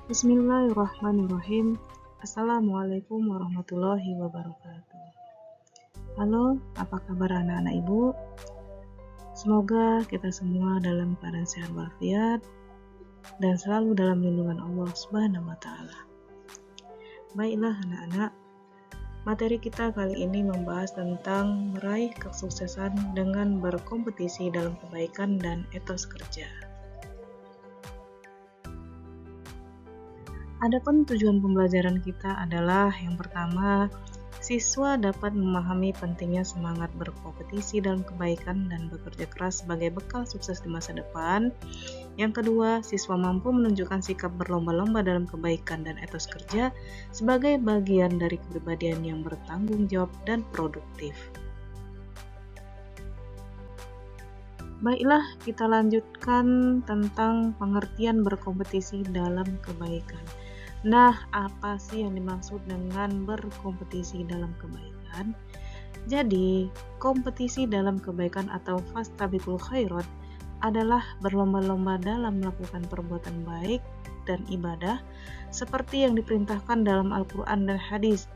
Bismillahirrahmanirrahim. Assalamualaikum warahmatullahi wabarakatuh. Halo, apa kabar anak-anak ibu? Semoga kita semua dalam keadaan sehat walafiat dan selalu dalam lindungan Allah Subhanahu wa Ta'ala. Baiklah anak-anak, materi kita kali ini membahas tentang meraih kesuksesan dengan berkompetisi dalam kebaikan dan etos kerja. Adapun tujuan pembelajaran kita adalah yang pertama, siswa dapat memahami pentingnya semangat berkompetisi dalam kebaikan dan bekerja keras sebagai bekal sukses di masa depan. Yang kedua, siswa mampu menunjukkan sikap berlomba-lomba dalam kebaikan dan etos kerja sebagai bagian dari kepribadian yang bertanggung jawab dan produktif. Baiklah, kita lanjutkan tentang pengertian berkompetisi dalam kebaikan. Nah, apa sih yang dimaksud dengan berkompetisi dalam kebaikan? Jadi, kompetisi dalam kebaikan atau fastabiqul khairat adalah berlomba-lomba dalam melakukan perbuatan baik dan ibadah seperti yang diperintahkan dalam Al-Quran dan hadis.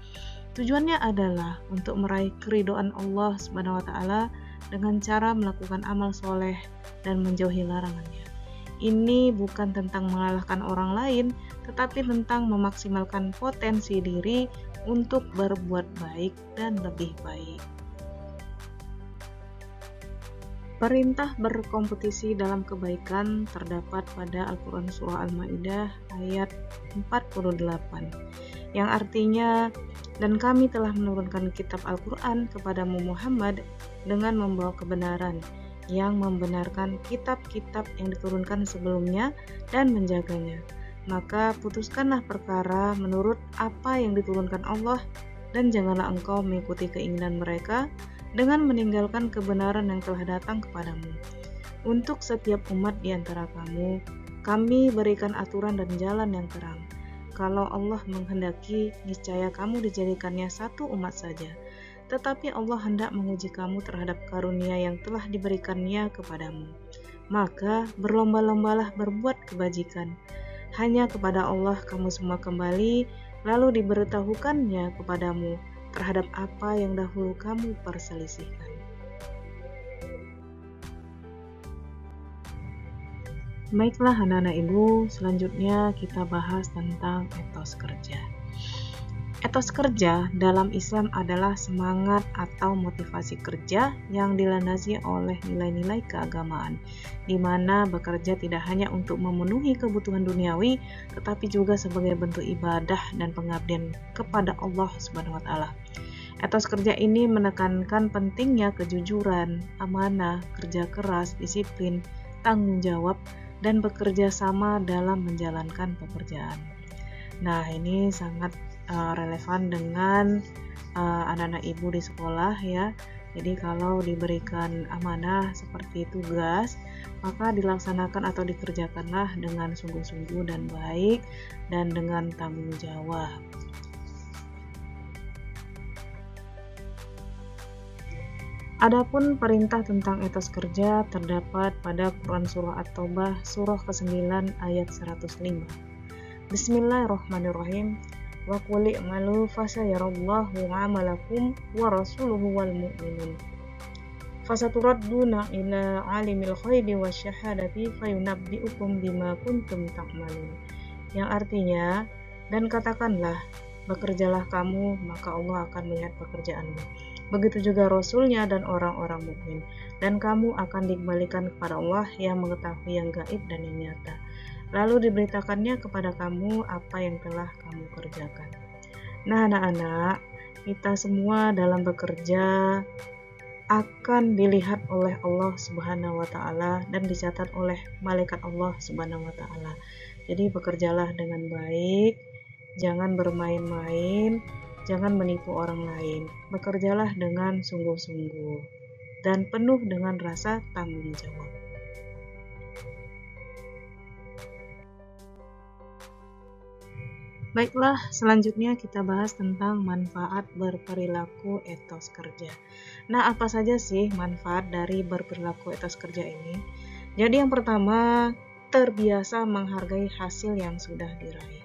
Tujuannya adalah untuk meraih keridhaan Allah Subhanahu wa Ta'ala dengan cara melakukan amal soleh dan menjauhi larangannya. Ini bukan tentang mengalahkan orang lain, tetapi tentang memaksimalkan potensi diri untuk berbuat baik dan lebih baik. Perintah berkompetisi dalam kebaikan terdapat pada Al-Quran Surah Al-Ma'idah ayat 48, yang artinya, dan kami telah menurunkan kitab Al-Quran kepadamu Muhammad dengan membawa kebenaran, yang membenarkan kitab-kitab yang diturunkan sebelumnya dan menjaganya. Maka putuskanlah perkara menurut apa yang diturunkan Allah, dan janganlah engkau mengikuti keinginan mereka dengan meninggalkan kebenaran yang telah datang kepadamu. Untuk setiap umat di antara kamu, kami berikan aturan dan jalan yang terang. Kalau Allah menghendaki, niscaya kamu dijadikannya satu umat saja. Tetapi Allah hendak menguji kamu terhadap karunia yang telah diberikannya kepadamu. Maka berlomba-lombalah berbuat kebajikan. Hanya kepada Allah kamu semua kembali, lalu diberitahukannya kepadamu terhadap apa yang dahulu kamu perselisihkan. Baiklah anak-anak ibu, selanjutnya kita bahas tentang etos kerja. Etos kerja dalam Islam adalah semangat atau motivasi kerja yang dilandasi oleh nilai-nilai keagamaan, di mana bekerja tidak hanya untuk memenuhi kebutuhan duniawi, tetapi juga sebagai bentuk ibadah dan pengabdian kepada Allah Subhanahu wa Ta'ala. Etos kerja ini menekankan pentingnya kejujuran, amanah, kerja keras, disiplin, tanggung jawab, dan bekerja sama dalam menjalankan pekerjaan. Nah, ini sangat relevan dengan anak-anak ibu di sekolah ya. Jadi kalau diberikan amanah seperti tugas, maka dilaksanakan atau dikerjakanlah dengan sungguh-sungguh dan baik dan dengan tanggung jawab. Adapun perintah tentang etos kerja terdapat pada Quran Surah At-Taubah surah ke-9 ayat 105. Bismillahirrahmanirrahim. Wa qul i'malu fasayarallahu 'amalakum wa rasuluhu wal mu'minun. Fasaturadduna ila 'alimil ghaibi wasyahadati fayunabbi'ukum bima kuntum ta'malun. Yang artinya, dan katakanlah, bekerjalah kamu, maka Allah akan melihat pekerjaanmu. Begitu juga Rasulnya dan orang-orang mukmin, dan kamu akan dikembalikan kepada Allah yang mengetahui yang gaib dan yang nyata. Lalu diberitakannya kepada kamu apa yang telah kamu kerjakan. Nah anak-anak, kita semua dalam bekerja akan dilihat oleh Allah Subhanahu wa Ta'ala dan dicatat oleh malaikat Allah Subhanahu wa Ta'ala. Jadi bekerjalah dengan baik, jangan bermain-main, jangan menipu orang lain. Bekerjalah dengan sungguh-sungguh dan penuh dengan rasa tanggung jawab. Baiklah, selanjutnya kita bahas tentang manfaat berperilaku etos kerja. Nah, apa saja sih manfaat dari berperilaku etos kerja ini? Jadi yang pertama, terbiasa menghargai hasil yang sudah diraih.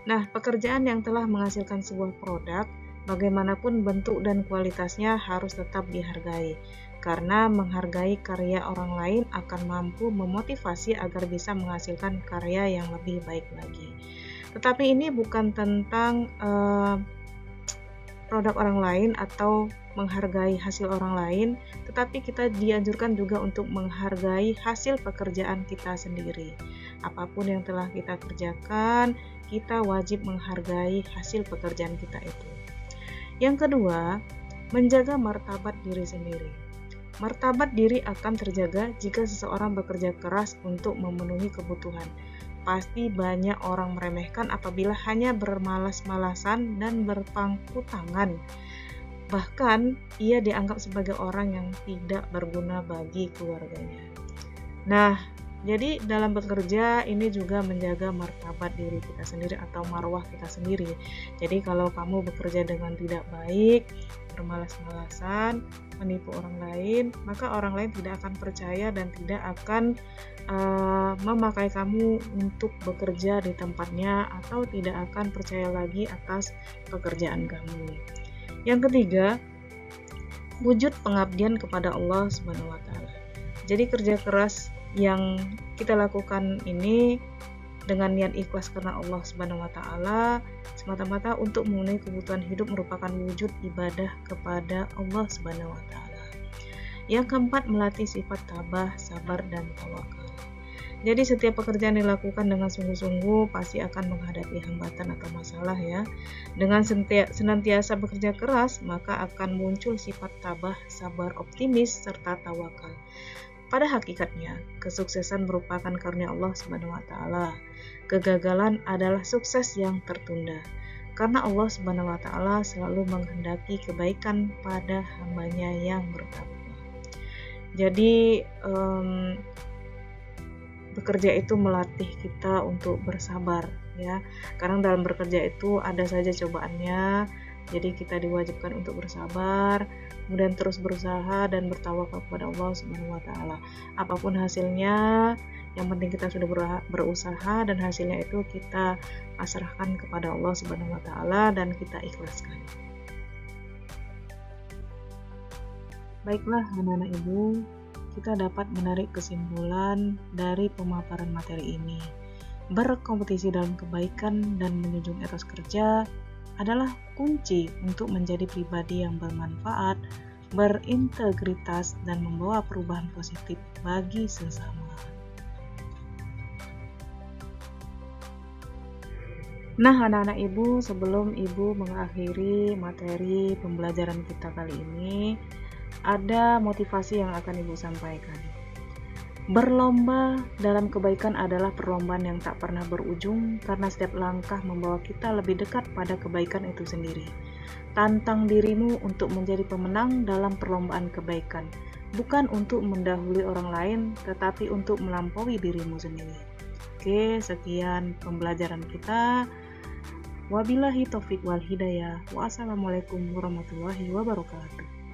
Nah, pekerjaan yang telah menghasilkan sebuah produk, bagaimanapun bentuk dan kualitasnya harus tetap dihargai, karena menghargai karya orang lain akan mampu memotivasi agar bisa menghasilkan karya yang lebih baik lagi. Tetapi ini bukan tentang produk orang lain atau menghargai hasil orang lain, tetapi kita dianjurkan juga untuk menghargai hasil pekerjaan kita sendiri. Apapun yang telah kita kerjakan, kita wajib menghargai hasil pekerjaan kita itu. Yang kedua, menjaga martabat diri sendiri. Martabat diri akan terjaga jika seseorang bekerja keras untuk memenuhi kebutuhan. Pasti banyak orang meremehkan apabila hanya bermalas-malasan dan berpangku tangan. Bahkan, ia dianggap sebagai orang yang tidak berguna bagi keluarganya. Nah, jadi dalam bekerja ini juga menjaga martabat diri kita sendiri atau marwah kita sendiri. Jadi kalau kamu bekerja dengan tidak baik, bermalas-malasan, menipu orang lain, maka orang lain tidak akan percaya dan tidak akan memakai kamu untuk bekerja di tempatnya atau tidak akan percaya lagi atas pekerjaan kamu. Yang ketiga, wujud pengabdian kepada Allah Subhanahu wa taala. Jadi kerja keras yang kita lakukan ini dengan niat ikhlas karena Allah Subhanahu wa taala semata-mata untuk memenuhi kebutuhan hidup merupakan wujud ibadah kepada Allah Subhanahu wa taala. Yang keempat, melatih sifat tabah, sabar dan tawakal. Jadi setiap pekerjaan dilakukan dengan sungguh-sungguh pasti akan menghadapi hambatan atau masalah ya. Dengan senantiasa bekerja keras, maka akan muncul sifat tabah, sabar, optimis serta tawakal. Pada hakikatnya, kesuksesan merupakan karunia Allah Subhanahu wa taala. Kegagalan adalah sukses yang tertunda. Karena Allah Subhanahu wa taala selalu menghendaki kebaikan pada hambanya yang bertakwa. Jadi bekerja itu melatih kita untuk bersabar ya. Karena dalam bekerja itu ada saja cobaannya. Jadi kita diwajibkan untuk bersabar, kemudian terus berusaha dan bertawakal kepada Allah Subhanahu wa taala. Apapun hasilnya, yang penting kita sudah berusaha dan hasilnya itu kita pasrahkan kepada Allah Subhanahu wa taala dan kita ikhlaskan. Baiklah anak-anak ibu, kita dapat menarik kesimpulan dari pemaparan materi ini. Berkompetisi dalam kebaikan dan menjunjung etos kerja adalah kunci untuk menjadi pribadi yang bermanfaat, berintegritas, dan membawa perubahan positif bagi sesama. Nah, anak-anak ibu, sebelum ibu mengakhiri materi pembelajaran kita kali ini, ada motivasi yang akan ibu sampaikan. Berlomba dalam kebaikan adalah perlombaan yang tak pernah berujung karena setiap langkah membawa kita lebih dekat pada kebaikan itu sendiri. Tantang dirimu untuk menjadi pemenang dalam perlombaan kebaikan, bukan untuk mendahului orang lain, tetapi untuk melampaui dirimu sendiri. Oke, sekian pembelajaran kita. Wabillahi taufiq wal hidayah. Wassalamualaikum warahmatullahi wabarakatuh.